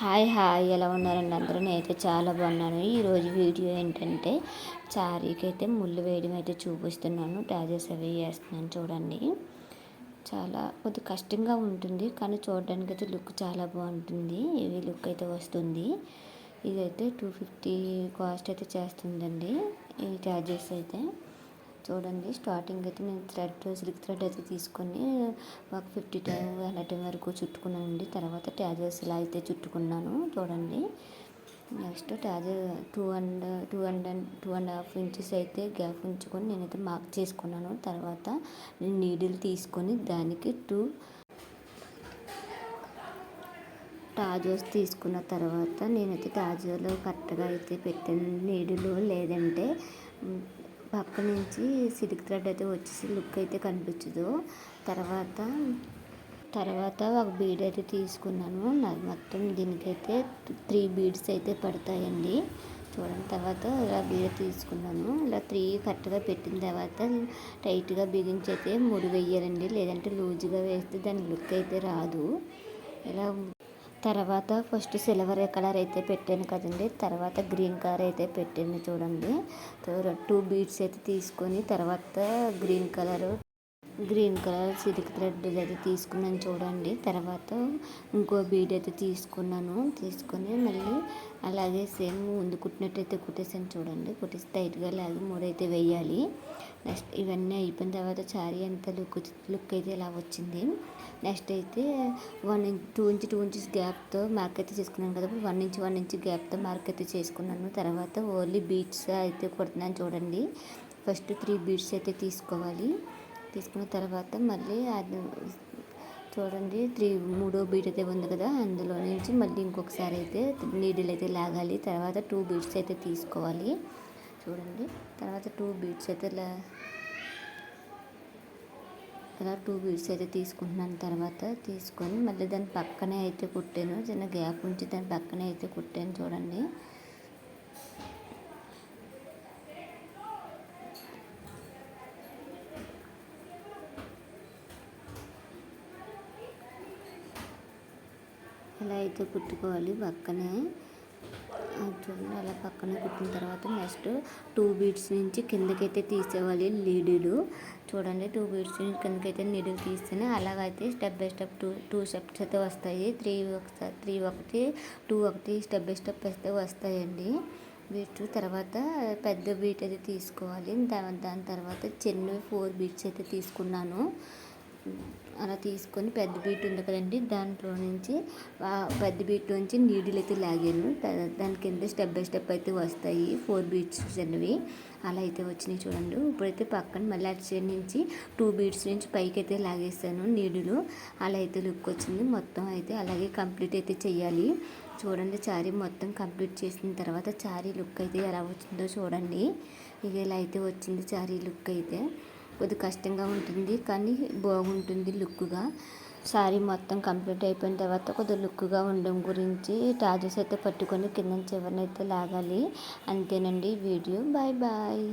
Hi hi ఎలా ఉన్నారండి అందరూ? నేనైతే చాలా బాగున్నాను. ఈరోజు వీడియో ఏంటంటే శారీకి అయితే ముళ్ళు వేయడం అయితే చూపిస్తున్నాను. ట్యాజెస్ అవి వేస్తున్నాను చూడండి. చాలా కొద్ది కష్టంగా ఉంటుంది, కానీ చూడడానికి అయితే లుక్ చాలా బాగుంటుంది. ఇవి లుక్ అయితే వస్తుంది. ఇదైతే 250 కాస్ట్ అయితే చేస్తుందండి ఈ ట్యాజెస్ అయితే. చూడండి, స్టార్టింగ్ అయితే నేను సిల్క్ థ్రెడ్ అయితే తీసుకొని ఒక 50 టైం 100 వరకు చుట్టుకున్నానండి. తర్వాత ట్యాజెస్ ఇలా అయితే చుట్టుకున్నాను చూడండి. నెక్స్ట్ ట్యాజర్ 2.5 ఇంచెస్ అయితే గ్యాప్ ఉంచుకొని నేనైతే మార్క్ చేసుకున్నాను. తర్వాత నేను నీడిల్ తీసుకొని దానికి 2 టాజోస్ తీసుకున్న తర్వాత నేనైతే టాజోలో కరెక్ట్గా అయితే పెట్టాను నీడిలు. లేదంటే పక్క నుంచి సిల్క్ థ్రెడ్ అయితే వచ్చేసి లుక్ అయితే కనిపించదు. తర్వాత ఒక బీడ్ అయితే తీసుకున్నాను. నాకు మొత్తం దీనికైతే 3 బీడ్స్ అయితే పడతాయండి చూడండి. తర్వాత ఇలా బీడ్ తీసుకున్నాను. ఇలా 3 కరెక్ట్గా పెట్టిన తర్వాత టైట్గా బిగించి అయితే 3 వేయాలండి. లేదంటే లూజ్గా వేస్తే దాని లుక్ అయితే రాదు. ఇలా తర్వాత ఫస్ట్ సిల్వర్ కలర్ అయితే పెట్టాను కదండి. తర్వాత గ్రీన్ కలర్ అయితే పెట్టాను చూడండి. 2 బీడ్స్ అయితే తీసుకొని తర్వాత గ్రీన్ కలర్ సిల్క్ థ్రెడ్ అయితే తీసుకున్నాను చూడండి. తర్వాత ఇంకో బీడ్ అయితే తీసుకొని మళ్ళీ అలాగే సేమ్ ముందు కుట్టినట్టయితే కుట్టేసాను చూడండి. కుట్టేసి టైట్గా లాగి 3 అయితే వేయాలి. నెక్స్ట్ ఇవన్నీ అయిపోయిన తర్వాత శారీ అంతా లుక్ అయితే ఇలా వచ్చింది. నెక్స్ట్ అయితే 2 ఇంచెస్ గ్యాప్తో మార్క్ అయితే చేసుకున్నాను కదా. 1 ఇంచ్ గ్యాప్తో మార్క్ అయితే చేసుకున్నాను. తర్వాత ఓన్లీ బీడ్స్ అయితే కుడుతున్నాను చూడండి. ఫస్ట్ 3 బీడ్స్ అయితే తీసుకోవాలి. తీసుకున్న తర్వాత మళ్ళీ అది చూడండి, 3వ బీడ్ అయితే ఉంది కదా, అందులో నుంచి మళ్ళీ ఇంకొకసారి అయితే నీడిల్ అయితే లాగాలి. తర్వాత 2 బీడ్స్ అయితే తీసుకోవాలి చూడండి. తర్వాత 2 బీడ్స్ అయితే ఇలా 2 బీడ్స్ అయితే తీసుకుంటున్నాను. తర్వాత తీసుకొని మళ్ళీ దాని పక్కనే అయితే కుట్టాను. చిన్న గ్యాప్ ఉంచి దాని పక్కనే అయితే కుట్టాను చూడండి. ఇలా అయితే కుట్టుకోవాలి పక్కనే చూడండి. అలా పక్కనే కుట్టిన తర్వాత నెక్స్ట్ 2 బీడ్స్ నుంచి కిందకైతే తీసేవాలి లీడీలు చూడండి. 2 బీడ్స్ నుంచి కిందకైతే నీడిల్ తీస్తేనే అలాగైతే స్టెప్ బై స్టెప్ 2 స్టెప్స్ అయితే వస్తాయి. 2 ఒకటి స్టెప్ బై స్టెప్ అయితే వస్తాయండి బీట్స్. తర్వాత పెద్ద బీట్ అయితే తీసుకోవాలి. దాని తర్వాత చిన్న 4 బీట్స్ అయితే తీసుకున్నాను. అలా తీసుకొని పెద్ద బీట్ ఉంది కదండి, దాంట్లో నుంచి పెద్ద బీట్ నుంచి నీడిల్ అయితే లాగాను. దాని కింద స్టెప్ బై స్టెప్ అయితే వస్తాయి 4 బీట్స్ అనేవి. అలా అయితే వచ్చినాయి చూడండి. ఇప్పుడైతే పక్కన మళ్ళీ అటు సైడ్ నుంచి 2 బీట్స్ నుంచి పైకి అయితే లాగేస్తాను నీడిలు. అలా అయితే లుక్ వచ్చింది. మొత్తం అయితే అలాగే కంప్లీట్ అయితే చెయ్యాలి చూడండి. శారీ మొత్తం కంప్లీట్ చేసిన తర్వాత శారీ లుక్ అయితే ఎలా వచ్చిందో చూడండి. ఇక ఇలా అయితే వచ్చింది శారీ లుక్ అయితే. కొద్ది కష్టంగా ఉంటుంది, కానీ బాగుంటుంది లుక్గా. శారీ మొత్తం కంప్లీట్ అయిపోయిన తర్వాత కొద్దిగా లుక్గా ఉండడం గురించి టాజెస్ అయితే పట్టుకొని కింద చివరినైతే లాగాలి. అంతేనండి వీడియో. Bye bye.